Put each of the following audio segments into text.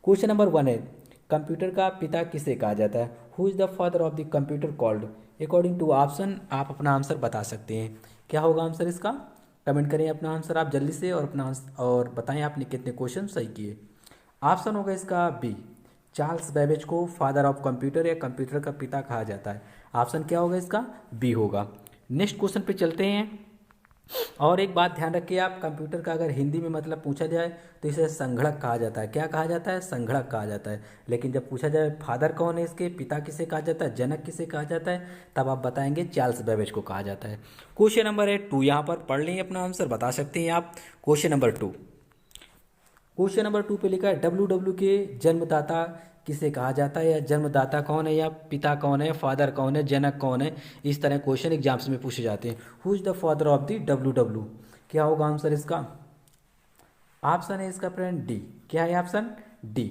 Question number 1 है, computer का पिता किसे कहा जाता है? Who is the father of the computer called? According to option आप अपना आंसर बता सकते हैं। क्या होगा आंसर इसका? कमेंट करें अपना आंसर आप जल्दी से और अपना और बताएं आपने कितने क्वेश्चन सही किए। ऑप्शन होगा इसका बी, चार्ल्स बेबेज को फादर ऑफ कंप्यूटर या कंप्यूटर का पिता कहा जाता है। ऑप्शन क्या होगा इसका? बी होगा। नेक्स्ट क्वेश्चन पे चलते हैं। और एक बात ध्यान रखिए आप, कंप्यूटर का अगर हिंदी में मतलब पूछा जाए तो इसे संगणक कहा जाता है। क्या कहा जाता है? संगणक कहा जाता है। लेकिन जब पूछा जाए फादर कौन है इसके, पिता किसे कहा जाता है, जनक किसे कहा जाता है, तब आप बताएंगे चार्ल्स बेबेज को कहा जाता है। क्वेश्चन नंबर है 2, यहाँ पर पढ़ लें अपना आंसर बता सकते हैं आप। क्वेश्चन नंबर 2, क्वेश्चन नंबर 2 पे लिखा है डब्ल्यू के जन्मदाता किसे कहा जाता है, या जन्मदाता कौन है, या पिता कौन है, फादर कौन है, जनक कौन है। इस तरह क्वेश्चन एग्जाम्स में पूछे जाते हैं। Who is the father of the W? क्या होगा आंसर इसका? ऑप्शन है इसका फ्रेंड डी। क्या है option? D,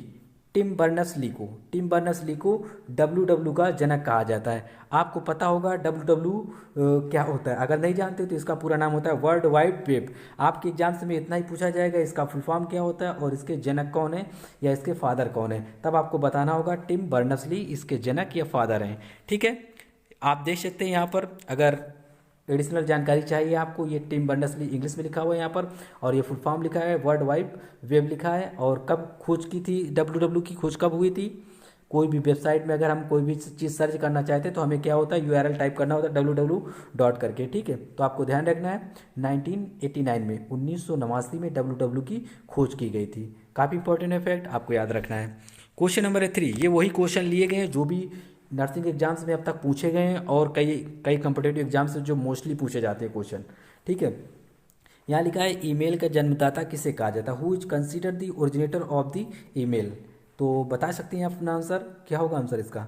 Tim Berners Lee को। टिम बर्नर्स ली को डब्ल्यू का जनक कहा जाता है। आपको पता होगा डब्ल्यू क्या होता है, अगर नहीं जानते तो इसका पूरा नाम होता है वर्ल्ड वाइड वेब। आपके एग्जाम्स में इतना ही पूछा जाएगा, इसका फुल फॉर्म क्या होता है और इसके जनक कौन है या इसके फादर कौन है, तब आपको बताना होगा टिम बर्नर्स ली इसके जनक या फादर हैं। ठीक है, आप देख सकते हैं यहाँ पर, अगर एडिशनल जानकारी चाहिए आपको, ये टिम बर्नर्स ली इंग्लिश में लिखा हुआ है यहाँ पर, और ये फुल फॉर्म लिखा है वर्ल्ड वाइड वेब लिखा है। और कब खोज की थी डब्ल्यू की खोज कब हुई थी? कोई भी वेबसाइट में अगर हम कोई भी चीज़ सर्च करना चाहते हैं तो हमें क्या होता है, यूआरएल टाइप करना होता है www डॉट करके। ठीक है, तो आपको ध्यान रखना है 1989 में 1989 में डब्ल्यू की खोज की गई थी। काफ़ी इंपॉर्टेंट है फैक्ट, आपको याद रखना है। क्वेश्चन नंबर 3, ये वही क्वेश्चन लिए गए हैं जो भी नर्सिंग एग्जाम्स में अब तक पूछे गए हैं और कई कई कम्पिटेटिव एग्जाम्स से जो मोस्टली पूछे जाते हैं क्वेश्चन। ठीक है, यहाँ लिखा है ईमेल का जन्मदाता किसे कहा जाता है? Who is consider the originator of the email? तो बता सकते हैं अपना आंसर। क्या होगा आंसर इसका?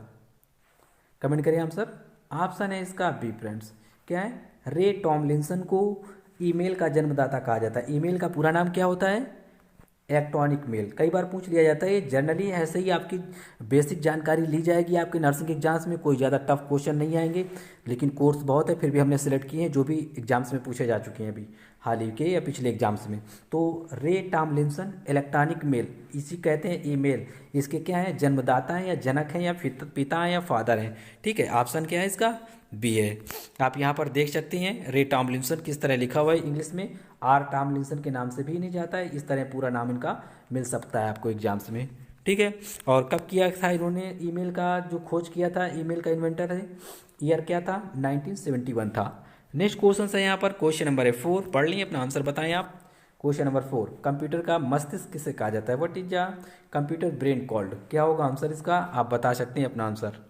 कमेंट करिए आंसर। ऑप्शन है इसका बी फ्रेंड्स। क्या है? रे टॉमलिंसन को ईमेल का जन्मदाता कहा जाता है। ईमेल का पूरा नाम क्या होता है? Electronic mail. कई बार पूछ लिया जाता है, जनरली ऐसे ही आपकी बेसिक जानकारी ली जाएगी आपके नर्सिंग एग्जाम्स में, कोई ज़्यादा टफ क्वेश्चन नहीं आएंगे। लेकिन कोर्स बहुत है, फिर भी हमने सेलेक्ट किए हैं जो भी एग्जाम्स में पूछे जा चुके हैं अभी हाल ही के या पिछले एग्जाम्स में। तो रे टॉमलिंसन इलेक्ट्रॉनिक मेल, इसी कहते हैं ईमेल। इसके क्या है? जन्मदाता हैं या जनक हैं या पिता हैं या फादर हैं। ठीक है, ऑप्शन क्या है इसका? बी है। आप यहाँ पर देख सकते हैं रे टॉमलिंसन किस तरह लिखा हुआ है इंग्लिश में, आर टॉमलिंसन के नाम से भी नहीं जाता है, इस तरह पूरा नाम इनका मिल सकता है आपको एग्जाम्स में। ठीक है, और कब किया था इन्होंने ईमेल का जो खोज किया था, ईमेल का इन्वेंटर है, ईयर क्या था? 1971 था। नेक्स्ट क्वेश्चन है यहाँ पर, क्वेश्चन नंबर 4, पढ़ ली अपना आंसर बताएं आप। क्वेश्चन नंबर 4, कंप्यूटर का मस्तिष्क किसे कहा जाता है? What is the computer brain called? क्या होगा आंसर इसका? आप बता सकते हैं अपना आंसर।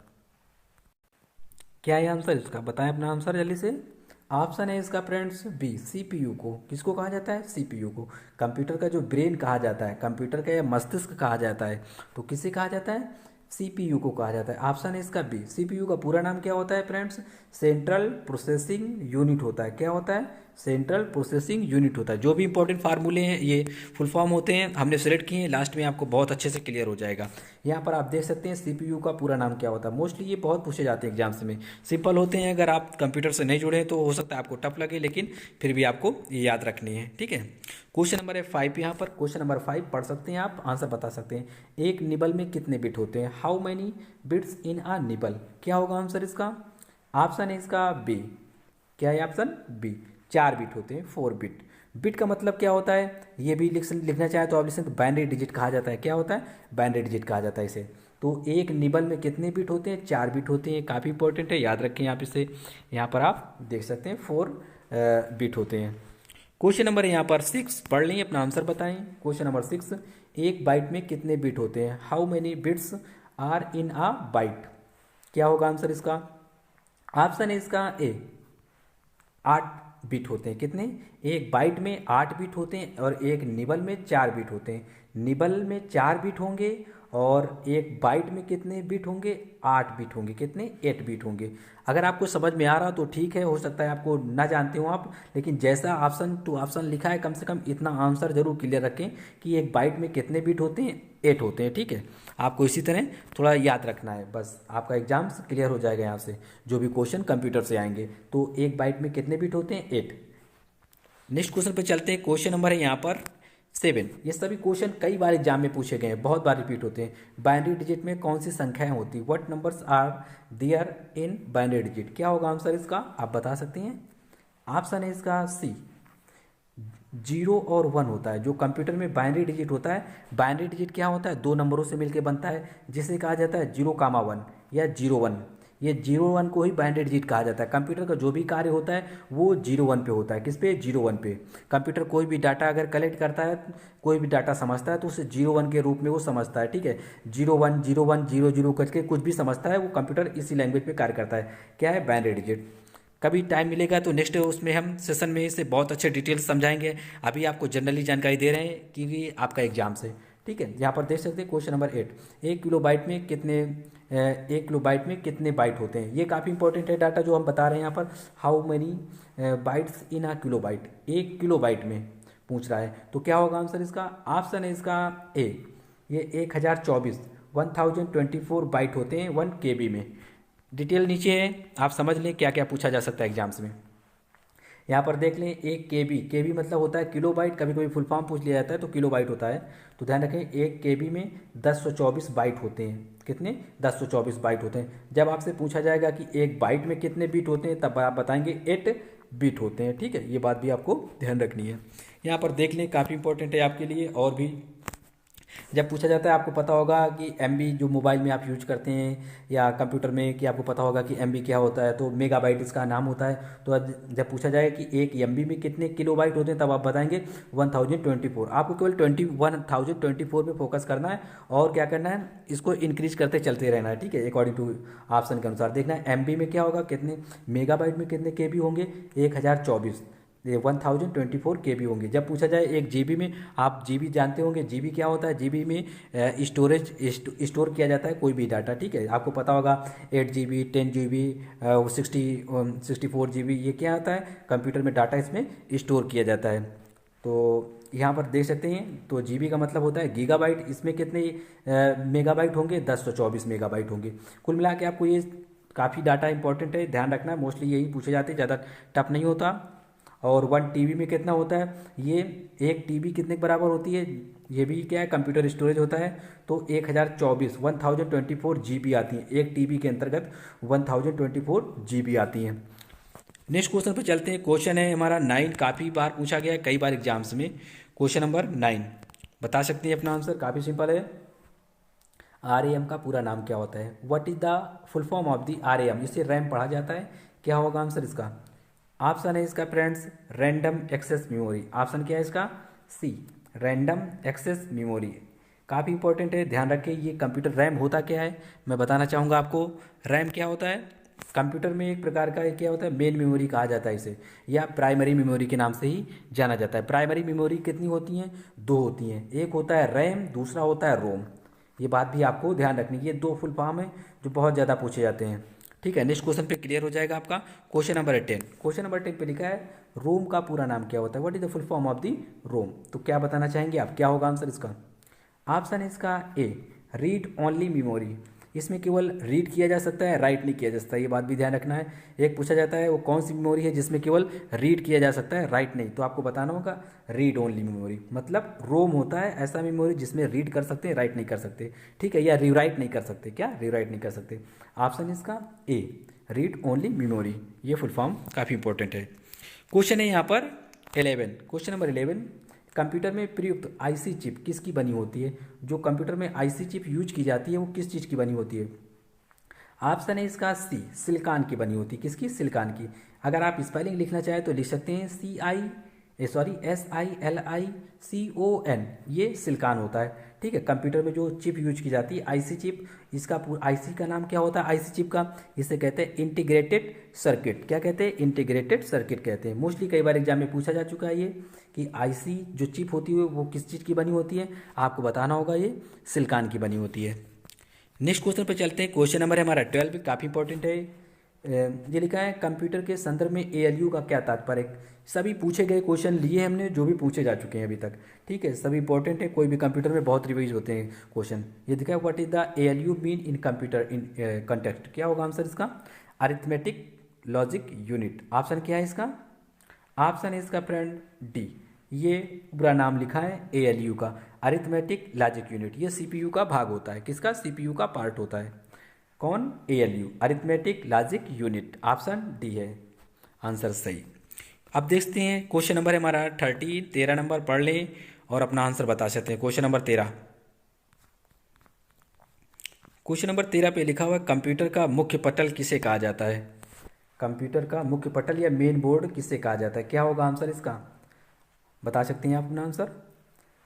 क्या है आंसर इसका? बताएं अपना आंसर जल्दी से। ऑप्शन है इसका फ्रेंड्स बी, सीपीयू को। किसको कहा जाता है? सीपीयू को। कंप्यूटर का जो ब्रेन कहा जाता है, कंप्यूटर का या मस्तिष्क कहा जाता है, तो किसे कहा जाता है? सीपीयू को कहा जाता है। ऑप्शन है इसका बी। सीपीयू का पूरा नाम क्या होता है फ्रेंड्स? सेंट्रल प्रोसेसिंग यूनिट होता है। क्या होता है? सेंट्रल प्रोसेसिंग यूनिट होता है। जो भी इंपॉर्टेंट फार्मूले हैं ये फुल फॉर्म होते हैं, हमने सेलेक्ट किए हैं, लास्ट में आपको बहुत अच्छे से क्लियर हो जाएगा। यहाँ पर आप देख सकते हैं सीपीयू का पूरा नाम क्या होता है। मोस्टली ये बहुत पूछे जाते हैं एग्जाम्स में, सिंपल होते हैं। अगर आप कंप्यूटर से नहीं जुड़े हैं तो हो सकता है आपको टफ लगे, लेकिन फिर भी आपको ये याद रखनी है। ठीक है, क्वेश्चन नंबर 5 यहाँ पर। क्वेश्चन नंबर 5 पढ़ सकते हैं आप, आंसर बता सकते हैं। एक निबल में कितने बिट होते हैं? How many bits in a nibble? क्या होगा आंसर इसका? ऑप्शन है इसका बी। क्या है ऑप्शन बी? 4 बिट होते हैं, 4 बिट। बिट का मतलब क्या होता है ये भी लिखना चाहे तो आप लिखें, तो बाइनरी डिजिट कहा जाता है। क्या होता है? बाइनरी डिजिट कहा जाता है इसे। तो एक निबल में कितने बिट होते हैं? 4 बिट होते हैं। काफ़ी इंपॉर्टेंट है, याद रखें आप इसे। यहाँ पर आप देख सकते हैं 4 बिट होते हैं। क्वेश्चन नंबर यहाँ पर 6, पढ़ लें अपना आंसर बताएं। क्वेश्चन नंबर 6, एक बाइट में कितने बिट होते हैं? How many bits are in a byte? क्या होगा आंसर इसका? ऑप्शन है इसका ए, 8 बिट होते हैं। कितने? एक बाइट में 8 बिट होते हैं और एक निबल में 4 बिट होते हैं। निबल में 4 बिट होंगे और एक बाइट में कितने बिट होंगे? 8 बिट होंगे। कितने? 8 बिट होंगे। अगर आपको समझ में आ रहा तो ठीक है, हो सकता है आपको ना जानते हो आप, लेकिन जैसा ऑप्शन टू ऑप्शन लिखा है, कम से कम इतना आंसर जरूर क्लियर रखें कि एक बाइट में कितने बिट होते हैं? 8 होते हैं। ठीक है, आपको इसी तरह थोड़ा याद रखना है, बस आपका एग्जाम क्लियर हो जाएगा। यहाँ से जो भी क्वेश्चन कंप्यूटर से आएंगे, तो एक बाइट में कितने बिट होते हैं? 8। नेक्स्ट क्वेश्चन पे चलते हैं। क्वेश्चन नंबर है यहाँ पर 7। ये सभी क्वेश्चन कई बार एग्जाम में पूछे गए हैं, बहुत बार रिपीट होते हैं। बाइनरी डिजिट में कौन सी संख्याएं होती, what numbers are there in binary digit? क्या होगा आंसर इसका, आप बता सकते हैं। ऑप्शन है इसका सी, 0 और 1 होता है। जो कंप्यूटर में बाइनरी डिजिट होता है, बाइनरी डिजिट क्या होता है, दो नंबरों से मिलकर बनता है, जिसे कहा जाता है 0, 1 या 0, 1। ये 0, 1 को ही बाइनरी डिजिट कहा जाता है। कंप्यूटर का जो भी कार्य होता है वो 0, 1 पे होता है। किस पे, 0, 1 पे। कंप्यूटर कोई भी डाटा अगर कलेक्ट करता है, कोई भी डाटा समझता है तो उसे 0, 1 के रूप में वो समझता है, ठीक है। 0, 1, 0, 1, 0, 0 करके कुछ भी समझता है, वो कंप्यूटर इसी लैंग्वेज पे कार्य करता है। क्या है, बाइनरी डिजिट। कभी टाइम मिलेगा तो नेक्स्ट उसमें हम सेशन में इसे बहुत अच्छे डिटेल्स समझाएंगे। अभी आपको जनरली जानकारी दे रहे हैं क्योंकि आपका एग्जाम से, ठीक है। यहाँ पर देख सकते हैं क्वेश्चन नंबर 8, 1 किलोबाइट में कितने 1 किलोबाइट में कितने बाइट होते हैं? ये काफ़ी इंपॉर्टेंट है डाटा जो हम बता रहे हैं यहाँ पर। How many bytes in a kilobyte, 1 kilobyte में पूछ रहा है। तो क्या होगा आंसर इसका? ऑप्शन है इसका ए, ये 1024 1024 बाइट होते हैं 1 KB में। डिटेल नीचे है, आप समझ लें क्या क्या पूछा जा सकता है एग्जाम्स में। यहाँ पर देख लें 1 KB, KB मतलब होता है किलोबाइट, कभी कभी फुल फॉर्म पूछ लिया जाता है तो किलोबाइट होता है। तो ध्यान रखें 1 KB में 1024 बाइट होते हैं। कितने? 1024 बाइट होते हैं। जब आपसे पूछा जाएगा कि एक बाइट में कितने बीट होते हैं, तब आप बताएंगे 8 बीट होते हैं, ठीक है। ये बात भी आपको ध्यान रखनी है। यहाँ पर देख लें, काफ़ी इंपॉर्टेंट है आपके लिए। और भी जब पूछा जाता है, आपको पता होगा कि MB जो मोबाइल में आप यूज करते हैं या कंप्यूटर में, कि आपको पता होगा कि MB क्या होता है, तो मेगाबाइट इसका नाम होता है। तो जब पूछा जाए कि एक MB में कितने किलोबाइट होते हैं, तब आप बताएंगे 1024। आपको केवल 1024 पे फोकस करना है और क्या करना है, इसको इंक्रीज करते चलते रहना है, ठीक है। अकॉर्डिंग टू ऑप्शन के अनुसार देखना है MB में क्या होगा, कितने मेगाबाइट में कितने KB होंगे, 1024, ये 1024 KB होंगे। जब पूछा जाए एक GB में, आप GB जानते होंगे, GB क्या होता है, GB में स्टोरेज स्टोर किया जाता है कोई भी डाटा, ठीक है। आपको पता होगा 8 GB, 10 GB, 64 GB, ये क्या होता है, कंप्यूटर में डाटा इसमें स्टोर किया जाता है। तो यहाँ पर देख सकते हैं, तो GB का मतलब होता है गीगाबाइट। इसमें कितने मेगाबाइट होंगे, 1024 मेगाबाइट होंगे। कुल मिला के आपको ये काफ़ी डाटा इंपॉर्टेंट है, ध्यान रखना है। मोस्टली यही पूछे जाते हैं, ज़्यादा टफ नहीं होता। और 1 TB में कितना होता है, ये 1 TB कितने के बराबर होती है, ये भी क्या है, कंप्यूटर स्टोरेज होता है। तो 1024 GB आती हैं 1 TB के अंतर्गत, 1024 GB आती हैं। नेक्स्ट क्वेश्चन पर चलते हैं। क्वेश्चन है हमारा 9, काफ़ी बार पूछा गया है, कई बार एग्जाम्स में। क्वेश्चन नंबर 9, बता सकते हैं अपना आंसर, काफ़ी सिंपल है। RAM का पूरा नाम क्या होता है? What is the full form of the RAM? इसे रैम पढ़ा जाता है। क्या होगा आंसर इसका? ऑप्शन है इसका friends, random access memory. Option क्या है इसका? C, random access memory. काफ़ी इंपॉर्टेंट है, ध्यान रखें। ये कंप्यूटर रैम होता क्या है, मैं बताना चाहूँगा आपको। रैम क्या होता है, कंप्यूटर में एक प्रकार का क्या होता है, मेन मेमोरी कहा जाता है इसे, या प्राइमरी मेमोरी के नाम से ही जाना जाता है। प्राइमरी मेमोरी कितनी होती हैं? 2 होती हैं। एक होता है रैम, दूसरा होता है रोम। ये बात भी आपको ध्यान रखनी है। ये 2 फुल फॉर्म है जो बहुत ज़्यादा पूछे जाते हैं, ठीक है। नेक्स्ट क्वेश्चन पे क्लियर हो जाएगा आपका। क्वेश्चन नंबर 10, क्वेश्चन नंबर 10 पे लिखा है रोम का पूरा नाम क्या होता है? What is the full form of the ROM? तो क्या बताना चाहेंगे आप, क्या होगा आंसर इसका? ऑप्शन है इसका ए, रीड ओनली मेमोरी। इसमें केवल रीड किया जा सकता है, राइट नहीं किया जा सकता, ये बात भी ध्यान रखना है। एक पूछा जाता है वो कौन सी मेमोरी है जिसमें केवल रीड किया जा सकता है, राइट नहीं, तो आपको बताना होगा रीड ओनली मेमोरी। मतलब रोम होता है ऐसा मेमोरी जिसमें रीड कर सकते हैं, राइट नहीं कर सकते, ठीक है, या रिराइट नहीं कर सकते। क्या? रिराइट नहीं कर सकते। ऑप्शन इसका ए, रीड ओनली मेमोरी। ये फुल फॉर्म काफ़ी इंपॉर्टेंट है। क्वेश्चन है यहाँ पर 11, क्वेश्चन नंबर 11, कंप्यूटर में प्रयुक्त IC चिप किसकी बनी होती है? जो कंप्यूटर में IC चिप यूज की जाती है वो किस चीज़ की बनी होती है? ऑप्शन है इसका सी, सिलिकॉन की बनी होती है। किसकी? सिलिकॉन की। अगर आप स्पेलिंग लिखना चाहें तो लिख सकते हैं SILICON, ये सिलिकॉन होता है, ठीक है। कंप्यूटर में जो चिप यूज की जाती है IC चिप, इसका IC का नाम क्या होता है IC चिप का? इसे कहते हैं इंटीग्रेटेड सर्किट। क्या कहते हैं? इंटीग्रेटेड सर्किट कहते हैं। मोस्टली कई बार एग्जाम में पूछा जा चुका है ये, कि IC जो चिप होती है वो किस चीज़ की बनी होती है, आपको बताना होगा ये सिलिकॉन की बनी होती है। नेक्स्ट क्वेश्चन पे चलते हैं। क्वेश्चन नंबर है हमारा 12, काफ़ी इंपॉर्टेंट है। ये लिखा है कंप्यूटर के संदर्भ में ALU का क्या तात्पर्य है? सभी पूछे गए क्वेश्चन लिए हमने जो भी पूछे जा चुके हैं अभी तक, ठीक है, सभी इंपॉर्टेंट है। कोई भी कंप्यूटर में बहुत रिवाइज होते हैं क्वेश्चन। ये दिखा है what is the ALU mean in computer in context? क्या होगा आंसर इसका? Arithmetic logic unit. ऑप्शन क्या है इसका? ऑप्शन है इसका फ्रेंड डी, ये पूरा नाम लिखा है ALU का, अरिथमेटिक लॉजिक यूनिट। ये CPU का भाग होता है, किसका? CPU का पार्ट होता है। कौन? ALU, arithmetic logic unit. Option D है आंसर सही। अब देखते हैं क्वेश्चन नंबर है हमारा 13 नंबर पढ़ लें और अपना आंसर बता सकते हैं। क्वेश्चन नंबर 13, क्वेश्चन नंबर 13 पे लिखा हुआ है कंप्यूटर का मुख्य पटल किसे कहा जाता है? कंप्यूटर का मुख्य पटल या मेन बोर्ड किसे कहा जाता है? क्या होगा आंसर इसका? बता सकते हैं आप अपना आंसर?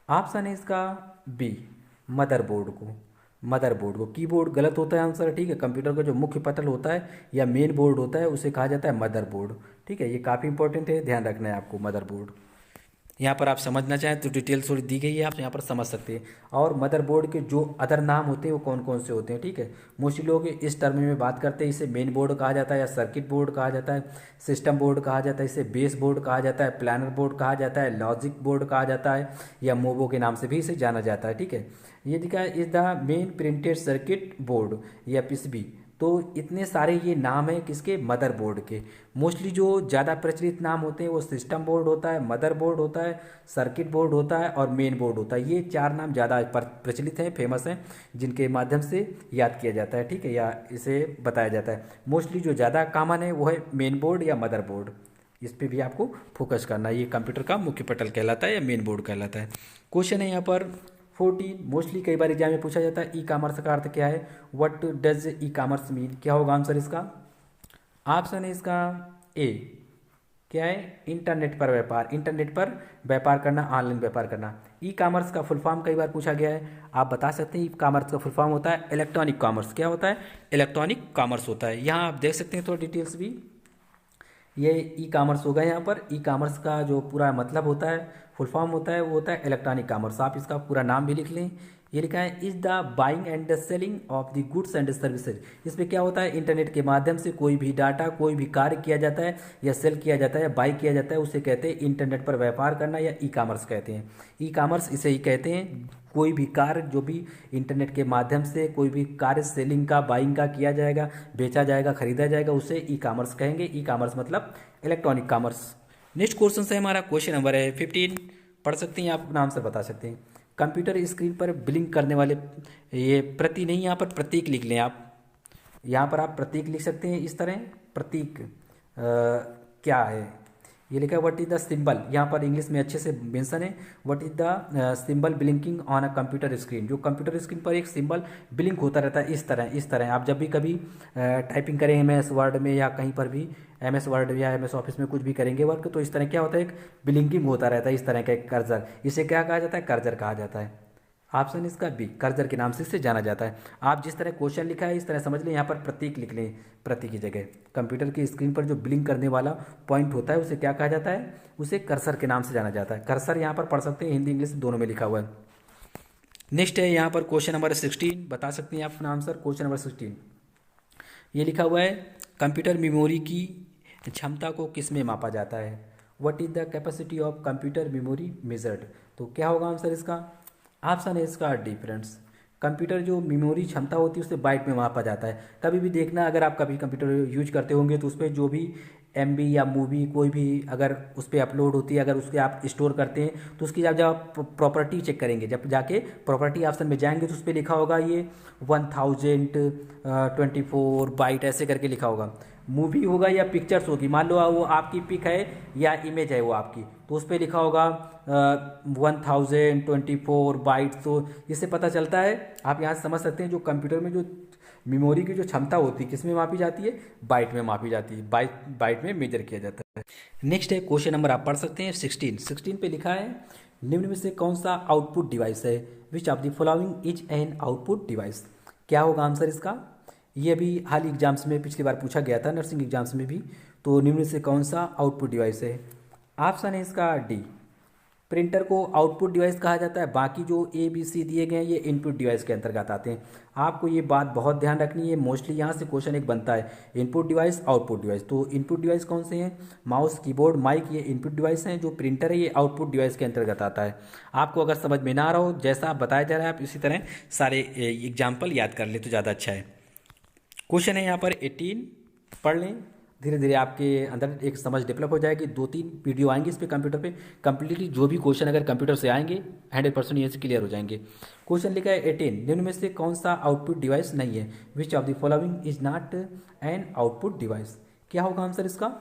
ऑप्शन है इसका बी, मदरबोर्ड को। मदरबोर्ड को, कीबोर्ड गलत होता है आंसर, ठीक है। कंप्यूटर का जो मुख्य पटल होता है या मेन बोर्ड होता है उसे कहा जाता है मदरबोर्ड, ठीक है। ये काफ़ी इंपॉर्टेंट है, ध्यान रखना है आपको मदरबोर्ड। यहाँ पर आप समझना चाहें तो डिटेल थोड़ी दी गई है, आप यहाँ पर समझ सकते हैं। और मदरबोर्ड के जो अदर नाम होते हैं वो कौन कौन से होते हैं, ठीक है। मोस्टली लोग इस टर्म में बात करते हैं, इसे मेन बोर्ड कहा जाता है या सर्किट बोर्ड कहा जाता है, सिस्टम बोर्ड कहा जाता है, इसे बेस बोर्ड कहा जाता है, प्लानर बोर्ड कहा जाता है, लॉजिक बोर्ड कहा जाता है, या मोबो के नाम से भी इसे जाना जाता है, ठीक है। ये दिखा है is the main printed circuit board या PCB। तो इतने सारे ये नाम हैं किसके? मदरबोर्ड के। मोस्टली जो ज़्यादा प्रचलित नाम होते हैं वो सिस्टम बोर्ड होता है, मदरबोर्ड होता है, सर्किट बोर्ड होता है और मेन बोर्ड होता है। ये 4 नाम ज़्यादा प्रचलित हैं, फेमस हैं, जिनके माध्यम से याद किया जाता है, ठीक है, या इसे बताया जाता है। मोस्टली जो ज़्यादा कॉमन है वो है मेन बोर्ड या मदरबोर्ड। इस पर भी आपको फोकस करना है। ये कंप्यूटर का मुख्य पटल कहलाता है या मेन बोर्ड कहलाता है। क्वेश्चन है यहाँ पर 14, मोस्टली कई बार एग्जाम में पूछा जाता है ई-कॉमर्स का अर्थ क्या है? What does e-commerce mean? क्या होगा आंसर इसका? ऑप्शन है इसका ए, क्या है? इंटरनेट पर व्यापार, इंटरनेट पर व्यापार करना, ऑनलाइन व्यापार करना। ई-कॉमर्स का फुल फॉर्म कई बार पूछा गया है, आप बता सकते हैं। ई-कॉमर्स का फुल फॉर्म होता है इलेक्ट्रॉनिक कॉमर्स। क्या होता है? इलेक्ट्रॉनिक कॉमर्स होता है। यहाँ आप देख सकते हैं थोड़ा डिटेल्स भी। ये ई-कॉमर्स होगा। यहाँ पर ई-कॉमर्स का जो पूरा मतलब होता है, फुल फॉर्म होता है, वो होता है इलेक्ट्रॉनिक कॉमर्स। आप इसका पूरा नाम भी लिख लें। ये लिखा है is the buying and the selling of the goods and services. इसमें क्या होता है? इंटरनेट के माध्यम से कोई भी डाटा, कोई भी कार्य किया जाता है या सेल किया जाता है या बाई किया जाता है, उसे कहते हैं इंटरनेट पर व्यापार करना या ई-कॉमर्स कहते हैं। ई-कॉमर्स इसे ही कहते हैं। कोई भी कार्य जो भी इंटरनेट के माध्यम से कोई भी कार्य सेलिंग का, बाइंग का किया जाएगा, बेचा जाएगा, खरीदा जाएगा, उसे ई-कॉमर्स कहेंगे। ई-कॉमर्स मतलब इलेक्ट्रॉनिक कॉमर्स। नेक्स्ट क्वेश्चन से हमारा क्वेश्चन नंबर है 15, पढ़ सकते हैं आप, नाम से बता सकते हैं। कंप्यूटर स्क्रीन पर ब्लिंक करने वाले, ये प्रति नहीं, यहाँ पर प्रतीक लिख लें आप। यहाँ पर आप प्रतीक लिख सकते हैं इस तरह। प्रतीक क्या है? ये लिखा है व्हाट इज द सिंबल। यहाँ पर इंग्लिश में अच्छे से मेंशन है, what is the symbol blinking on a computer screen. जो कंप्यूटर स्क्रीन पर एक सिंबल ब्लिंक होता रहता है इस तरह, इस तरह। आप जब भी कभी टाइपिंग करें MS वर्ड में या कहीं पर भी, MS वर्ड या MS ऑफिस में कुछ भी करेंगे वर्क, तो इस तरह क्या होता है? एक ब्लिंकिंग होता रहता है इस तरह का एक कर्सर। इसे क्या कहा जाता है? कर्सर कहा जाता है। ऑप्शन इसका बी, कर्सर के नाम से इसे जाना जाता है। आप जिस तरह क्वेश्चन लिखा है इस तरह समझ लें, यहाँ पर प्रतीक लिख लें। प्रतीक की जगह कंप्यूटर की स्क्रीन पर जो ब्लिंक करने वाला पॉइंट होता है उसे क्या कहा जाता है? उसे कर्सर के नाम से जाना जाता है। कर्सर यहाँ पर पढ़ सकते हैं, हिंदी इंग्लिश दोनों में लिखा हुआ है। नेक्स्ट है यहाँ पर क्वेश्चन नंबर 16, बता सकते हैं आप अपना आंसर। क्वेश्चन नंबर 16 ये लिखा हुआ है कंप्यूटर मेमोरी की क्षमता को किस में मापा जाता है? What is the capacity of computer memory measured? तो क्या होगा आंसर इसका? ऑप्शन है इसका डी फ्रेंड्स। कंप्यूटर जो मेमोरी क्षमता होती है उसे बाइट में मापा जाता है। कभी भी देखना, अगर आप कभी कंप्यूटर यूज करते होंगे तो उस पर जो भी MB या मूवी कोई भी अगर उस पर अपलोड होती है, अगर उसके आप स्टोर करते हैं तो उसकी जब आप प्रॉपर्टी चेक करेंगे, जब जाके प्रॉपर्टी ऑप्शन में जाएंगे तो उस पर लिखा होगा ये 1024 बाइट ऐसे करके लिखा होगा। मूवी होगा या पिक्चर्स होगी, मान लो वो आपकी पिक है या इमेज है वो आपकी, तो उस पर लिखा होगा 1024 बाइट्स। तो इससे पता चलता है, आप यहाँ से समझ सकते हैं जो कंप्यूटर में जो मेमोरी की जो क्षमता होती है किस में मापी जाती है? बाइट में मापी जाती है, बाइट में मेजर किया जाता है। नेक्स्ट है क्वेश्चन नंबर, आप पढ़ सकते हैं 16 पे लिखा है निम्न में से कौन सा आउटपुट डिवाइस है? Which of the following is an output device? क्या होगा आंसर इसका? ये भी हाल एग्जाम्स में पिछली बार पूछा गया था, नर्सिंग एग्जाम्स में भी। तो निम्न से कौन सा आउटपुट डिवाइस है? ऑप्शन है इसका डी, प्रिंटर को आउटपुट डिवाइस कहा जाता है। बाकी जो ABC दिए गए हैं ये इनपुट डिवाइस के अंतर्गत आते हैं। आपको ये बात बहुत ध्यान रखनी है, मोस्टली यहाँ से क्वेश्चन एक बनता है, इनपुट डिवाइस, आउटपुट डिवाइस। तो इनपुट डिवाइस कौन से हैं? माउस, कीबोर्ड, माइक, ये इनपुट डिवाइस हैं। जो प्रिंटर है ये आउटपुट डिवाइस के अंतर्गत आता है। आपको अगर समझ में ना आ रहा हो, जैसा आप बताया जा रहा है, आप इसी तरह सारे एग्जाम्पल याद कर ले तो ज़्यादा अच्छा है। क्वेश्चन है यहाँ पर 18, पढ़ लें धीरे धीरे आपके अंदर एक समझ डेवलप हो जाएगी। 2-3 वीडियो आएंगे इस पे कंप्यूटर पे, कंप्लीटली जो भी क्वेश्चन अगर कंप्यूटर से आएंगे 100% ये से क्लियर हो जाएंगे। क्वेश्चन लिखा है 18, निम्न में से कौन सा आउटपुट डिवाइस नहीं है? Which of the following is not an output device? क्या होगा आंसर इसका?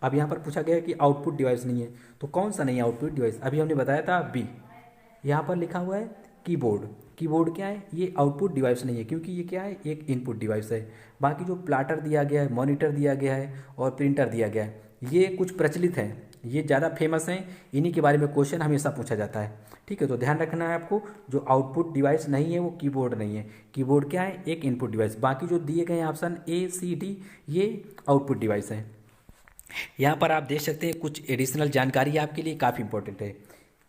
अब यहाँ पर पूछा गया है कि आउटपुट डिवाइस नहीं है, तो कौन सा नहीं है आउटपुट डिवाइस? अभी हमने बताया था बी। यहाँ पर लिखा हुआ है कीबोर्ड। कीबोर्ड क्या है? ये आउटपुट डिवाइस नहीं है, क्योंकि ये क्या है, एक इनपुट डिवाइस है। बाकी जो प्लाटर दिया गया है, मॉनिटर दिया गया है और प्रिंटर दिया गया है, ये कुछ प्रचलित हैं, ये ज़्यादा फेमस हैं, इन्हीं के बारे में क्वेश्चन हमेशा पूछा जाता है। ठीक है, तो ध्यान रखना है आपको, जो आउटपुट डिवाइस नहीं है वो कीबोर्ड नहीं है। कीबोर्ड क्या है? एक इनपुट डिवाइस। बाकी जो दिए गए हैं ऑप्शन ए सी डी, ये आउटपुट डिवाइस है। यहाँ पर आप देख सकते हैं कुछ एडिशनल जानकारी आपके लिए काफ़ी इंपॉर्टेंट है।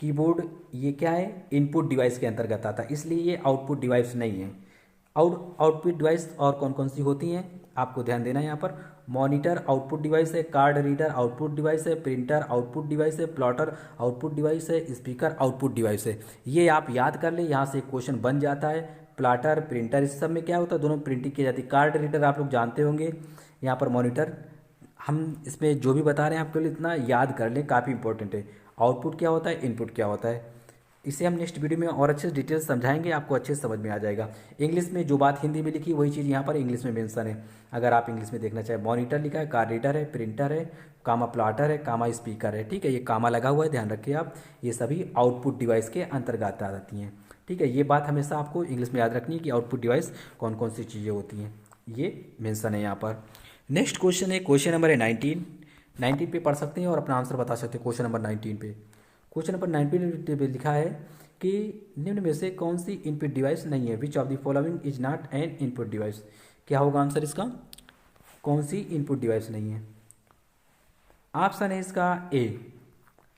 कीबोर्ड ये क्या है? इनपुट डिवाइस के अंतर्गत आता है, इसलिए ये आउटपुट डिवाइस नहीं है। आउटपुट डिवाइस और कौन कौन सी होती हैं आपको ध्यान देना है। यहाँ पर मॉनिटर आउटपुट डिवाइस है, कार्ड रीडर आउटपुट डिवाइस है, प्रिंटर आउटपुट डिवाइस है, प्लॉटर आउटपुट डिवाइस है, स्पीकर आउटपुट डिवाइस है। ये आप याद कर ले, यहाँ से क्वेश्चन बन जाता है। प्लाटर, प्रिंटर, इस सब में क्या होता है? दोनों प्रिंटिंग की जाती है। कार्ड रीडर आप लोग जानते होंगे। यहाँ पर मॉनिटर, हम इसमें जो भी बता रहे हैं आपके लिए इतना याद कर लें, काफ़ी इंपॉर्टेंट है। आउटपुट क्या होता है, इनपुट क्या होता है, इसे हम नेक्स्ट वीडियो में और अच्छे से डिटेल्स समझाएंगे, आपको अच्छे से समझ में आ जाएगा। इंग्लिश में जो बात हिंदी में लिखी वही चीज़ यहाँ पर इंग्लिश में मेंशन है, अगर आप इंग्लिश में देखना चाहें। मॉनिटर लिखा है, कार रीडर है, प्रिंटर है, कामा प्लाटर है, कामा स्पीकर है। ठीक है, ये कामा लगा हुआ है, ध्यान रखिए आप, ये सभी आउटपुट डिवाइस के अंतर्गत आ जाती हैं। ठीक है, ये बात हमेशा आपको इंग्लिश में याद रखनी है कि आउटपुट डिवाइस कौन कौन सी चीज़ें होती हैं, ये मेंशन है यहाँ पर। नेक्स्ट क्वेश्चन है, क्वेश्चन नंबर है 19 पे पढ़ सकते हैं और अपना आंसर बता सकते हैं। क्वेश्चन नंबर 19 पे, क्वेश्चन नंबर 19 पे लिखा है कि निम्न में से कौन सी इनपुट डिवाइस नहीं है? Which of the following is not an input device? क्या होगा आंसर इसका? कौन सी इनपुट डिवाइस नहीं है? ऑप्शन है इसका ए,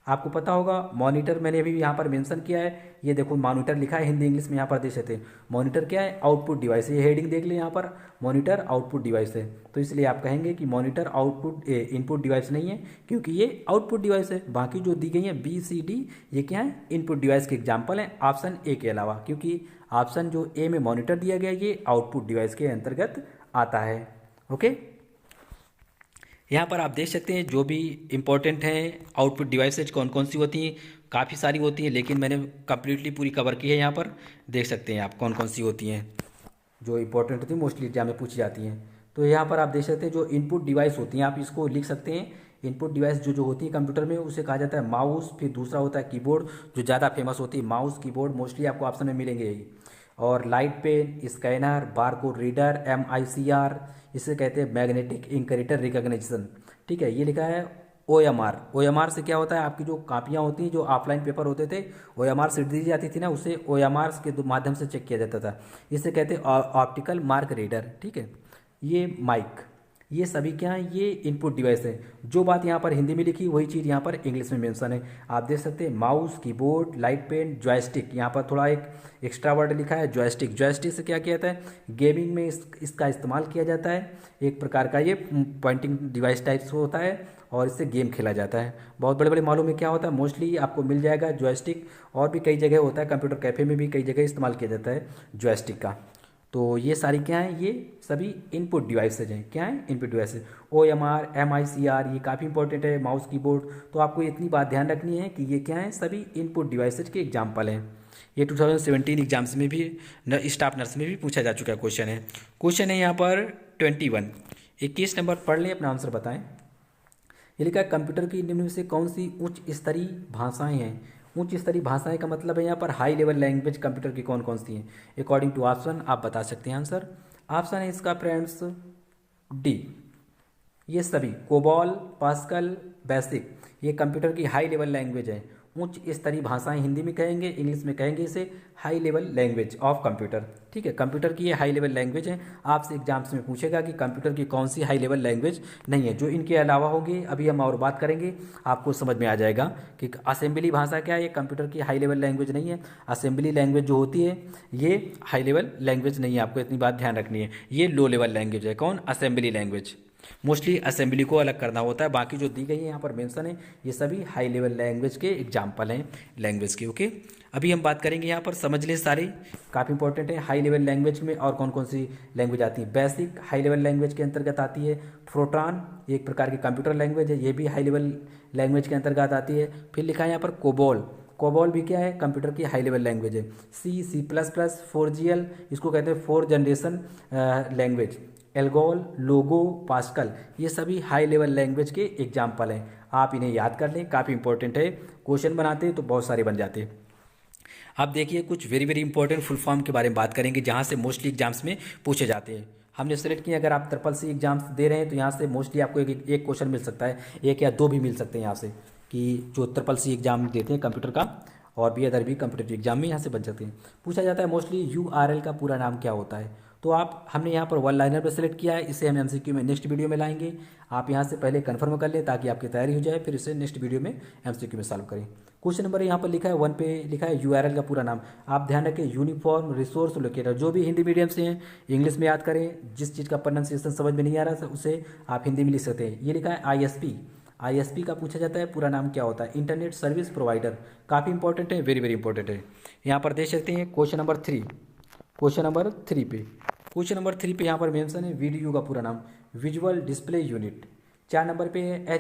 आपको पता होगा मॉनिटर, मैंने अभी यहाँ पर मेंशन किया है। ये देखो मॉनिटर लिखा है हिंदी इंग्लिश में, यहाँ पर देख सकते हैं। मॉनिटर क्या है? आउटपुट डिवाइस है। ये हेडिंग देख ले, यहाँ पर मॉनिटर आउटपुट डिवाइस है, तो इसलिए आप कहेंगे कि मॉनिटर आउटपुट इनपुट डिवाइस नहीं है, क्योंकि ये आउटपुट डिवाइस है। बाकी जो दी गई है बी सी डी, ये क्या है? इनपुट डिवाइस के एग्जाम्पल हैं ऑप्शन ए के अलावा, क्योंकि ऑप्शन जो ए में मॉनिटर दिया गया ये आउटपुट डिवाइस के अंतर्गत आता है। ओके, यहाँ पर आप देख सकते हैं जो भी इम्पोर्टेंट हैं आउटपुट डिवाइसेज कौन कौन सी होती हैं, काफ़ी सारी होती हैं, लेकिन मैंने कम्प्लीटली पूरी कवर की है। यहाँ पर देख सकते हैं आप कौन कौन सी होती हैं जो इम्पोर्टेंट होती हैं, मोस्टली एग्जाम में पूछी जाती हैं। तो यहाँ पर आप देख सकते हैं जो इनपुट डिवाइस होती हैं, आप इसको लिख सकते हैं। इनपुट डिवाइस जो होती है कंप्यूटर में, उसे कहा जाता है माउस, फिर दूसरा होता है कीबोर्ड, जो ज़्यादा फेमस होती है माउस कीबोर्ड, मोस्टली आपको ऑप्शन में मिलेंगे यही। और light pen, scanner, barcode reader, MICR, इसे कहते हैं मैग्नेटिक इंकरेटर रिकॉग्निशन। ठीक है, ये लिखा है OMR। OMR से क्या होता है? आपकी जो कापियाँ होती हैं, जो ऑफलाइन पेपर होते थे, OMR सीट दी जाती थी ना, उसे OMR के माध्यम से चेक किया जाता था। इसे कहते हैं ऑप्टिकल मार्क रीडर। ठीक है, ये माइक, ये सभी क्या है? ये इनपुट डिवाइस है। जो बात यहाँ पर हिंदी में लिखी वही चीज़ यहाँ पर इंग्लिश में मेंशन है। आप देख सकते हैं mouse, keyboard, light pen, joystick. यहाँ पर थोड़ा एक एक्स्ट्रा वर्ड लिखा है जॉयस्टिक। जॉयस्टिक से क्या किया जाता है? गेमिंग में इसका इस्तेमाल किया जाता है। एक प्रकार का ये पॉइंटिंग डिवाइस टाइप से होता है और इससे गेम खेला जाता है। बहुत बड़े बड़े मॉलों में क्या होता है, मोस्टली आपको मिल जाएगा जॉयस्टिक, और भी कई जगह होता है, कंप्यूटर कैफ़े में भी कई जगह इस्तेमाल किया जाता है जॉयस्टिक का। तो ये सारी क्या है? ये सभी इनपुट डिवाइसेज हैं। क्या है? Input devices. OMR, MICR, ये काफ़ी इंपॉर्टेंट है, माउस कीबोर्ड। तो आपको इतनी बात ध्यान रखनी है कि ये क्या है? सभी इनपुट डिवाइसेज के एग्जाम्पल हैं। ये 2017 एग्जाम्स में भी, स्टाफ नर्स में भी पूछा जा चुका क्वेश्चन है। क्वेश्चन है यहाँ पर 21 नंबर, पढ़ लें, अपना आंसर बताएं। ये लिखा है कंप्यूटर की निम्न में से कौन सी उच्च स्तरीय भाषाएं हैं? उच्च स्तरीय भाषाएं का मतलब है यहाँ पर हाई लेवल लैंग्वेज कंप्यूटर की कौन कौन सी हैं? अकॉर्डिंग टू ऑप्शन आप बता सकते हैं आंसर। ऑप्शन है इसका फ्रेंड्स डी, ये सभी कोबॉल, पास्कल, बेसिक, ये कंप्यूटर की हाई लेवल लैंग्वेज है। उच्च स्तरीय भाषाएं हिंदी में कहेंगे, इंग्लिश में कहेंगे इसे high level language of computer. ठीक है, कंप्यूटर की ये हाई लेवल लैंग्वेज है। आपसे एग्जाम्स में पूछेगा कि कंप्यूटर की कौन सी हाई लेवल लैंग्वेज नहीं है। जो इनके अलावा होगी, अभी हम और बात करेंगे, आपको समझ में आ जाएगा कि असेंबली भाषा क्या है। ये कंप्यूटर की हाई लेवल लैंग्वेज नहीं है। असेंबली लैंग्वेज जो होती है ये हाई लेवल लैंग्वेज नहीं है, आपको इतनी बात ध्यान रखनी है। ये लो लेवल लैंग्वेज है। कौन? Assembly language. मोस्टली असेंबली को अलग करना होता है, बाकी जो दी गई है यहाँ पर मेंशन है ये सभी हाई लेवल लैंग्वेज के एग्जाम्पल हैं लैंग्वेज के। ओके, अभी हम बात करेंगे यहाँ पर, समझ लें सारी, काफ़ी इंपॉर्टेंट है। हाई लेवल लैंग्वेज में और कौन कौन सी लैंग्वेज आती है? बेसिक हाई लेवल लैंग्वेज के अंतर्गत आती है। फोर्ट्रान एक प्रकार की कंप्यूटर लैंग्वेज है, ये भी हाई लेवल लैंग्वेज के अंतर्गत आती है। फिर लिखा है यहाँ पर कोबोल, कोबोल भी क्या है? कंप्यूटर की हाई लेवल लैंग्वेज है। सी प्लस प्लस 4GL इसको कहते हैं 4th जनरेशन लैंग्वेज। एल्गोल, लोगो, पास्कल ये सभी हाई लेवल लैंग्वेज के एग्जाम्पल हैं। आप इन्हें याद कर लें, काफ़ी इंपॉर्टेंट है। क्वेश्चन बनाते हैं तो बहुत सारे बन जाते हैं। आप देखिए कुछ very very important full form के बारे में बात करेंगे जहाँ से मोस्टली एग्जाम्स में पूछे जाते हैं। हमने सेलेक्ट किया, अगर आप SSC एग्जाम्स दे रहे हैं तो यहाँ से मोस्टली आपको एक क्वेश्चन मिल सकता है, एक या दो भी मिल सकते हैं यहाँ से, कि जो SSC एग्जाम देते हैं कंप्यूटर का और भी अदर भी कंप्यूटर एग्जाम में यहाँ से बन सकते हैं। पूछा जाता है मोस्टली URL का पूरा नाम क्या होता है? तो हमने यहाँ पर वन लाइनर पर सेलेक्ट किया है, इसे हम MCQ में नेक्स्ट वीडियो में लाएंगे। आप यहाँ से पहले कन्फर्म कर लें ताकि आपकी तैयारी हो जाए, फिर इसे नेक्स्ट वीडियो में MCQ में सॉल्व करें। क्वेश्चन नंबर यहाँ पर लिखा है 1 पे लिखा है URL का पूरा नाम। आप ध्यान रखें, यूनिफॉर्म रिसोर्स लोकेटर, जो भी हिंदी मीडियम से हैं इंग्लिश में याद करें। जिस चीज़ का प्रोनाउंसिएशन समझ में नहीं आ रहा उसे आप हिंदी में लिख सकते हैं। ये लिखा है ISP का पूछा जाता है पूरा नाम क्या होता है? इंटरनेट सर्विस प्रोवाइडर, काफ़ी इंपॉर्टेंट है, वेरी वेरी इंपॉर्टेंट है। यहाँ पर देख सकते हैं क्वेश्चन नंबर 3 पे यहाँ पर मेंशन है VDU का पूरा नाम, विजुअल डिस्प्ले यूनिट। 4 नंबर पे है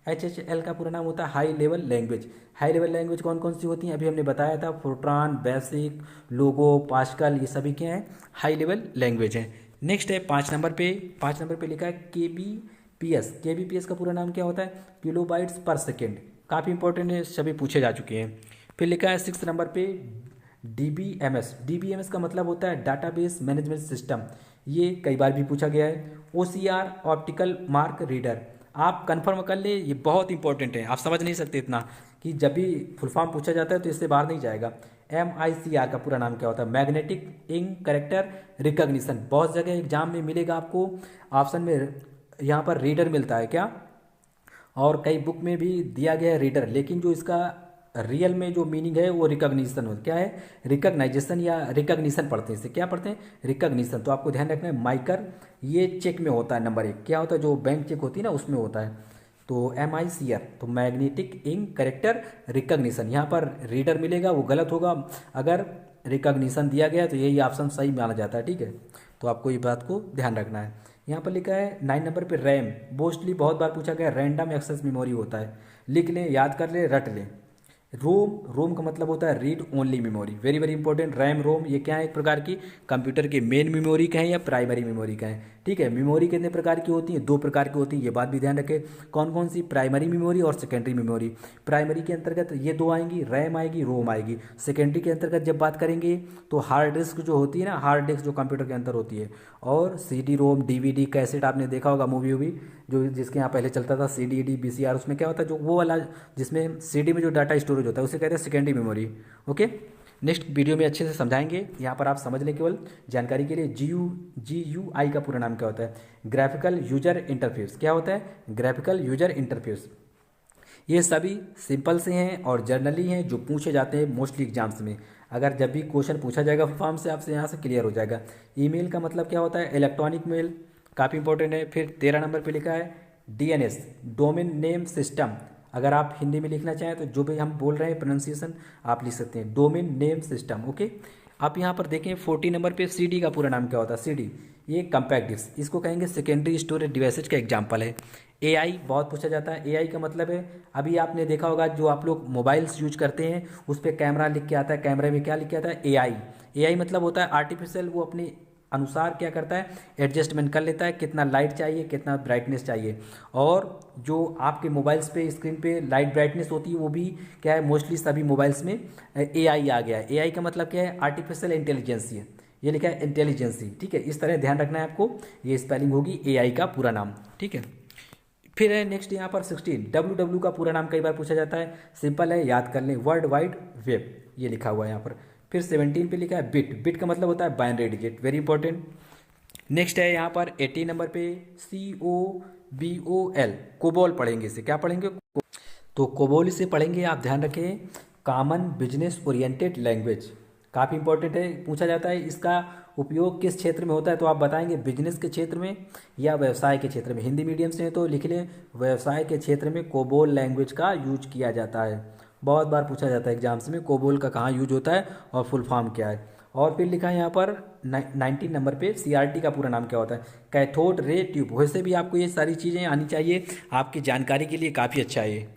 HHL का पूरा नाम होता है high level language. High level language कौन कौन सी होती हैं? अभी हमने बताया था, फोर्ट्रान, बेसिक, लोगो, पास्कल, ये सभी क्या हैं? हाई लेवल लैंग्वेज हैं। नेक्स्ट है 5 नंबर पे लिखा है KBPS का पूरा नाम क्या होता है? किलोबाइट्स पर सेकेंड, काफ़ी इंपॉर्टेंट है, सभी पूछे जा चुके हैं। फिर लिखा है 6 नंबर पे DBMS का मतलब होता है डाटाबेस मैनेजमेंट सिस्टम, ये कई बार भी पूछा गया है। OCR ऑप्टिकल मार्क रीडर, आप कंफर्म कर ले, ये बहुत इंपॉर्टेंट है, आप समझ नहीं सकते इतना कि जब भी फुल फॉर्म पूछा जाता है तो इससे बाहर नहीं जाएगा। MICR का पूरा नाम क्या होता है? मैग्नेटिक इंक कैरेक्टर रिकॉग्निशन, बहुत जगह एग्जाम में मिलेगा आपको, ऑप्शन में यहाँ पर रीडर मिलता है क्या, और कई बुक में भी दिया गया है रीडर, लेकिन जो इसका रियल में जो मीनिंग है वो रिकॉग्निशन हो, क्या है? रिकॉग्नाइजेशन या रिकॉग्निशन पढ़ते हैं, इसे क्या पढ़ते हैं? रिकॉग्निशन। तो आपको ध्यान रखना है, माइकर ये चेक में होता है, नंबर 1 क्या होता है? जो बैंक चेक होती है ना उसमें होता है। तो MICR तो मैग्नेटिक इंक कैरेक्टर रिकॉग्निशन, यहाँ पर रीडर मिलेगा वो गलत होगा, अगर रिकॉग्निशन दिया गया तो यही ऑप्शन सही माना जाता है, ठीक है। तो आपको ये बात को ध्यान रखना है। यहाँ पर लिखा है 9 नंबर पे रैम, मोस्टली बहुत बार पूछा गया, रैंडम एक्सेस मेमोरी होता है, लिख लें, याद कर लें, रट लें। रोम का मतलब होता है read only memory, very very important. RAM ROM ये क्या है? एक प्रकार की कंप्यूटर की मेन मेमोरी कहें या प्राइमरी मेमोरी कहें, ठीक है। मेमोरी कितने प्रकार की होती हैं? 2 प्रकार की होती है, ये बात भी ध्यान रखें। कौन कौन सी? प्राइमरी मेमोरी और सेकेंडरी मेमोरी। प्राइमरी के अंतर्गत ये 2 आएंगी, रैम आएगी, रोम आएगी। सेकेंडरी के अंतर्गत जब बात करेंगे तो हार्ड डिस्क जो होती है ना, हार्ड डिस्क जो कंप्यूटर के अंदर होती है, और CD रोम, DVD कैसेट, आपने देखा होगा मूवी वूवी जो जिसके यहाँ पहले चलता था, CD VCR, उसमें क्या होता है? जो वो वाला जिसमें CD में जो डाटा स्टोरेज होता है उसे कहते हैं secondary memory. Okay, next video में अच्छे से समझाएंगे, यहाँ पर आप समझ लें केवल जानकारी के लिए। GUI का पूरा नाम क्या होता है? Graphical user interface. क्या होता है? Graphical user interface. ये सभी सिंपल से हैं और जर्नली हैं जो पूछे जाते हैं मोस्टली एग्जाम्स में। अगर जब भी क्वेश्चन पूछा जाएगा फॉर्म से, आपसे यहाँ से क्लियर हो जाएगा। ईमेल का मतलब क्या होता है? इलेक्ट्रॉनिक मेल, काफ़ी इंपॉर्टेंट है। फिर 13 नंबर पे लिखा है DNS, डोमेन नेम सिस्टम। अगर आप हिंदी में लिखना चाहें तो जो भी हम बोल रहे हैं प्रोनाउंसिएशन आप लिख सकते हैं, डोमेन नेम सिस्टम। ओके, आप यहाँ पर देखें 40 नंबर पे CD का पूरा नाम क्या होता है? CD ये कम्पैक्ट डिस्क, इसको कहेंगे सेकेंडरी स्टोरेज डिवाइसेज का एग्जाम्पल है। AI बहुत पूछा जाता है। AI का मतलब है, अभी आपने देखा होगा जो आप लोग मोबाइल्स यूज करते हैं उस पर कैमरा लिख के आता है, कैमरे में क्या लिख के आता है? AI मतलब होता है आर्टिफिशियल, वो अपने अनुसार क्या करता है? एडजस्टमेंट कर लेता है, कितना लाइट चाहिए, कितना ब्राइटनेस चाहिए। और जो आपके मोबाइल्स पे स्क्रीन पे लाइट ब्राइटनेस होती है वो भी क्या है? मोस्टली सभी मोबाइल्स में AI आ गया है। AI का मतलब क्या है? आर्टिफिशियल इंटेलिजेंसी है, ये लिखा है इंटेलिजेंसी, ठीक है। इस तरह ध्यान रखना है आपको, ये स्पेलिंग होगी AI का पूरा नाम, ठीक है। फिर है नेक्स्ट यहाँ पर 16, WW का पूरा नाम कई बार पूछा जाता है, सिंपल है, याद कर लें, वर्ल्ड वाइड वेब, ये लिखा हुआ है यहाँ पर। फिर 17 पे लिखा है बिट का मतलब होता है binary digit, very important. Next है यहाँ पर 18 नंबर पे COBOL, कोबोल पढ़ेंगे, इसे क्या पढ़ेंगे? तो कोबोल इसे पढ़ेंगे, आप ध्यान रखें, कॉमन बिजनेस ओरिएंटेड लैंग्वेज, काफ़ी इंपॉर्टेंट है, पूछा जाता है इसका उपयोग किस क्षेत्र में होता है, तो आप बताएंगे बिजनेस के क्षेत्र में या व्यवसाय के क्षेत्र में। हिंदी मीडियम से है तो लिख लें व्यवसाय के क्षेत्र में कोबोल लैंग्वेज का यूज किया जाता है। बहुत बार पूछा जाता है एग्जाम्स में कोबोल का कहाँ यूज होता है और फुल फॉर्म क्या है। और फिर लिखा है यहाँ पर 19 नंबर पे CRT का पूरा नाम क्या होता है, कैथोड रे ट्यूब। वैसे भी आपको ये सारी चीज़ें आनी चाहिए, आपकी जानकारी के लिए काफ़ी अच्छा है ये,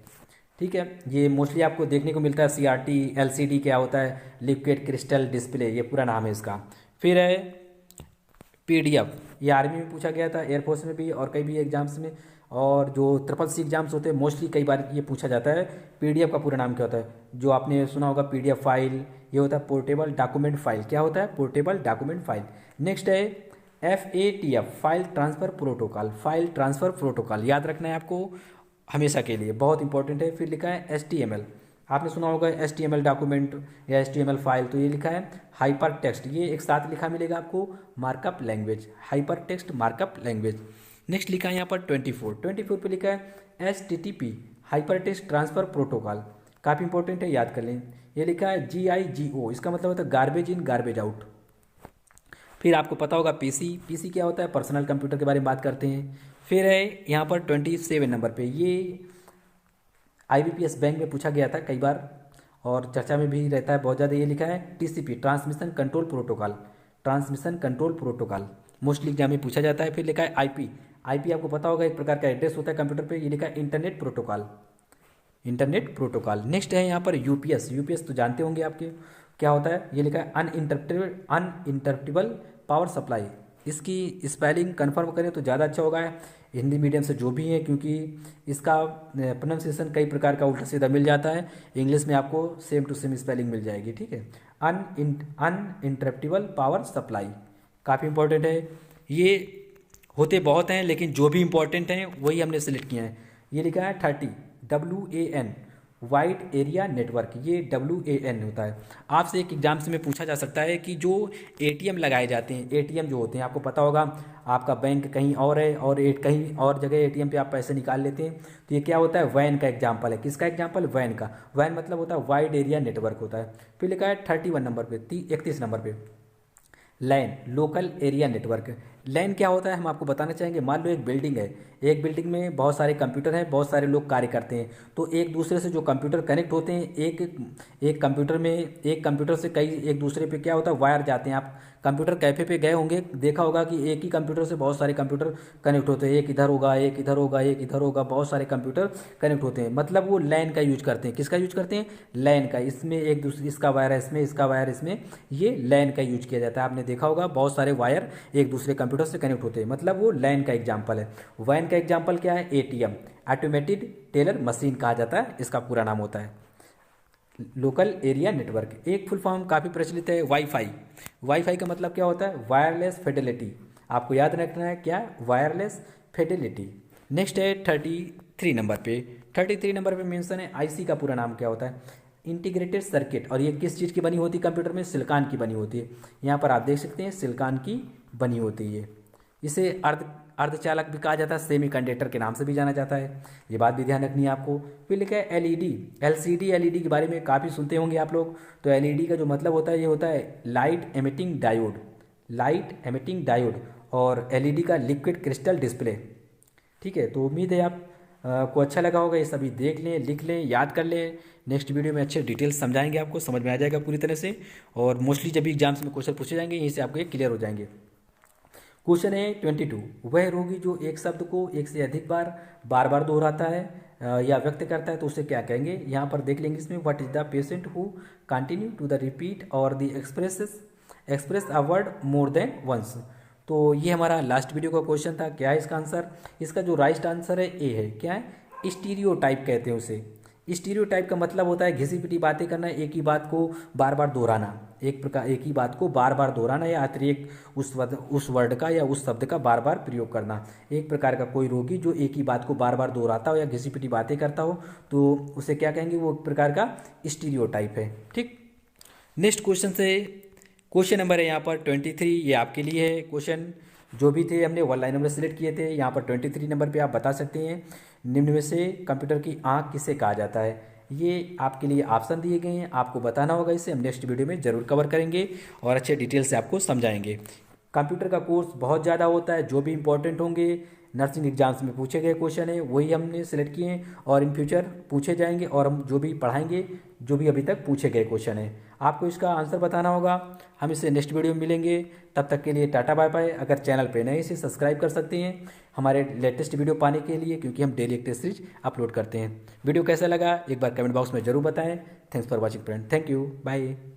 ठीक है। ये मोस्टली आपको देखने को मिलता है। CRT LCD क्या होता है, लिक्विड क्रिस्टल डिस्प्ले, ये पूरा नाम है इसका। फिर है PDF, ये आर्मी में पूछा गया था, एयरफोर्स में भी और कई भी एग्जाम्स में, और जो CCC एग्जाम्स होते हैं मोस्टली कई बार ये पूछा जाता है। PDF का पूरा नाम क्या होता है, जो आपने सुना होगा PDF फाइल, ये होता है पोर्टेबल डॉक्यूमेंट फाइल। क्या होता है, पोर्टेबल डॉक्यूमेंट फाइल। नेक्स्ट है FATF, file transfer protocol, file transfer protocol याद रखना है आपको हमेशा के लिए, बहुत इंपॉर्टेंट है। फिर लिखा है HTML, आपने सुना होगा HTML डॉक्यूमेंट या HTML फाइल, तो ये लिखा है हाइपर टेक्स्ट, ये एक साथ लिखा मिलेगा आपको, markup language, hyper text markup language. Next लिखा है यहाँ पर 24 पे लिखा है HTTP, hyper text transfer protocol, काफ़ी इंपॉर्टेंट है, याद कर लें। ये लिखा है GIGO, इसका मतलब होता है गार्बेज इन गार्बेज आउट। फिर आपको पता होगा PC क्या होता है, पर्सनल कंप्यूटर के बारे में बात करते हैं। फिर है यहाँ पर 27 नंबर पे, ये IBPS बैंक में पूछा गया था कई बार और चर्चा में भी रहता है बहुत ज़्यादा। ये लिखा है TCP, transmission control protocol, transmission control protocol, mostly exam में पूछा जाता है। फिर लिखा है IP आपको पता होगा एक प्रकार का एड्रेस होता है कंप्यूटर पे, ये लिखा है internet protocol, internet protocol. Next है यहाँ पर UPS तो जानते होंगे आपके क्या होता है, ये लिखा है अनइंटरप्टेबल पावर सप्लाई। इसकी स्पेलिंग कंफर्म करें तो ज़्यादा अच्छा होगा हिंदी मीडियम से जो भी है, क्योंकि इसका प्रोनाउंसिएशन कई प्रकार का उल्टा सीधा मिल जाता है, इंग्लिश में आपको सेम टू सेम स्पेलिंग मिल जाएगी, ठीक है। अनइंटरप्टेबल पावर सप्लाई काफ़ी इंपॉर्टेंट है। ये होते बहुत हैं लेकिन जो भी इंपॉर्टेंट हैं वही हमने सेलेक्ट किए हैं। ये लिखा है 30 WAN, वाइड एरिया नेटवर्क, ये WAN होता है। आपसे एक एग्जाम से में पूछा जा सकता है कि जो ATM लगाए जाते हैं, ATM जो होते हैं आपको पता होगा, आपका बैंक कहीं और है और कहीं और जगह ATM पे आप पैसे निकाल लेते हैं, तो ये क्या होता है, वैन का एग्जाम्पल है। किसका एग्जाम्पल, वैन का। वैन मतलब होता है वाइड एरिया नेटवर्क होता है। फिर लिखा है 31 नंबर पे, 31 नंबर पे लैन, लोकल एरिया नेटवर्क। लैन क्या होता है हम आपको बताना चाहेंगे। मान लो एक बिल्डिंग है, एक बिल्डिंग में बहुत सारे कंप्यूटर हैं, बहुत सारे लोग कार्य करते हैं, तो एक दूसरे से जो कंप्यूटर कनेक्ट होते हैं, एक कंप्यूटर में, एक कंप्यूटर से कई एक दूसरे पे क्या होता है, वायर जाते हैं। आप कंप्यूटर कैफ़े पे गए होंगे, देखा होगा कि एक ही कंप्यूटर से बहुत सारे कंप्यूटर कनेक्ट होते हैं, एक इधर होगा, एक इधर होगा, एक इधर होगा, बहुत सारे कंप्यूटर कनेक्ट होते हैं, मतलब वो लैन का यूज करते हैं। किसका यूज करते हैं, लैन का। इसमें एक दूसरे, इसका वायर है इसमें, इसका वायर इसमें, ये लैन का यूज किया जाता है। आपने देखा होगा बहुत सारे वायर एक दूसरे कंप्यूटर से कनेक्ट होते हैं, मतलब वो लैन का एग्जाम्पल है। वैन का एग्जाम्पल क्या है, ATM, ऑटोमेटेड टेलर मशीन कहा जाता है, इसका पूरा नाम होता है लोकल एरिया नेटवर्क। एक फुल फॉर्म काफ़ी प्रचलित है, वाईफाई का मतलब क्या होता है, वायरलेस फिडेलिटी। आपको याद रखना है क्या, वायरलेस फिडेलिटी। नेक्स्ट है 33 नंबर पे, 33 नंबर पे मेंशन है IC का पूरा नाम क्या होता है, इंटीग्रेटेड सर्किट। और ये किस चीज़ की बनी होती है कंप्यूटर में, सिलिकॉन की बनी होती है। यहाँ पर आप देख सकते हैं सिलिकॉन की बनी होती है। इसे अर्धचालक भी कहा जाता है, सेमीकंडक्टर के नाम से भी जाना जाता है, ये बात भी ध्यान रखनी है आपको। फिर लिखा है LED, LCD LED के बारे में काफ़ी सुनते होंगे आप लोग। तो LED का जो मतलब होता है, ये होता है light emitting diode, light emitting diode, और LED का लिक्विड क्रिस्टल डिस्प्ले, ठीक है। तो उम्मीद है आप को अच्छा लगा होगा, ये सभी देख लें, लिख लें, याद कर लें। नेक्स्ट वीडियो में अच्छे डिटेल्स समझाएंगे, आपको समझ में आ जाएगा पूरी तरह से। और मोस्टली जब भी एग्जाम्स में क्वेश्चन पूछे जाएंगे यहीं से आपको ये क्लियर हो जाएंगे। क्वेश्चन है 22, वह रोगी जो एक शब्द को एक से अधिक बार बार दोहराता है या व्यक्त करता है तो उसे क्या कहेंगे। यहाँ पर देख लेंगे इसमें, what is the patient who continue to the repeat और the express a word more than once. तो ये हमारा लास्ट वीडियो का क्वेश्चन था। क्या है इसका आंसर, इसका जो राइट आंसर है A है। क्या है, स्टीरियोटाइप कहते हैं उसे। स्टीरियोटाइप का मतलब होता है घिसी पिटी बातें करना, एक ही बात को बार बार दोहराना, एक ही बात को बार बार दोहराना, या अतिरिक्त उस वर्ड का या उस शब्द का बार बार प्रयोग करना। एक प्रकार का कोई रोगी जो एक ही बात को बार बार दोहराता हो या घिसी पिटी बातें करता हो तो उसे क्या कहेंगे, वो एक प्रकार का स्टीरियोटाइप है, ठीक। नेक्स्ट क्वेश्चन से क्वेश्चन नंबर है यहाँ पर 23, ये आपके लिए है। क्वेश्चन जो भी थे हमने वन लाइनर में सिलेक्ट किए थे। यहाँ पर 23 नंबर पे आप बता सकते हैं, निम्न में से कंप्यूटर की आँख किसे कहा जाता है। ये आपके लिए ऑप्शन दिए गए हैं, आपको बताना होगा। इसे हम नेक्स्ट वीडियो में ज़रूर कवर करेंगे और अच्छे डिटेल से आपको समझाएंगे। कंप्यूटर का कोर्स बहुत ज़्यादा होता है, जो भी इंपॉर्टेंट होंगे नर्सिंग एग्जाम्स में पूछे गए क्वेश्चन है वही हमने सेलेक्ट किए हैं और इन फ्यूचर पूछे जाएंगे, और हम जो भी पढ़ाएंगे जो भी अभी तक पूछे गए क्वेश्चन है आपको इसका आंसर बताना होगा। हम इससे नेक्स्ट वीडियो में मिलेंगे, तब तक के लिए टाटा बाय बाय। अगर चैनल पे नए से सब्सक्राइब कर सकते हैं हमारे लेटेस्ट वीडियो पाने के लिए, क्योंकि हम डेली एक टेस्ट सीरीज अपलोड करते हैं। वीडियो कैसा लगा एक बार कमेंट बॉक्स में जरूर बताएं। Thanks for watching friend, thank you, bye.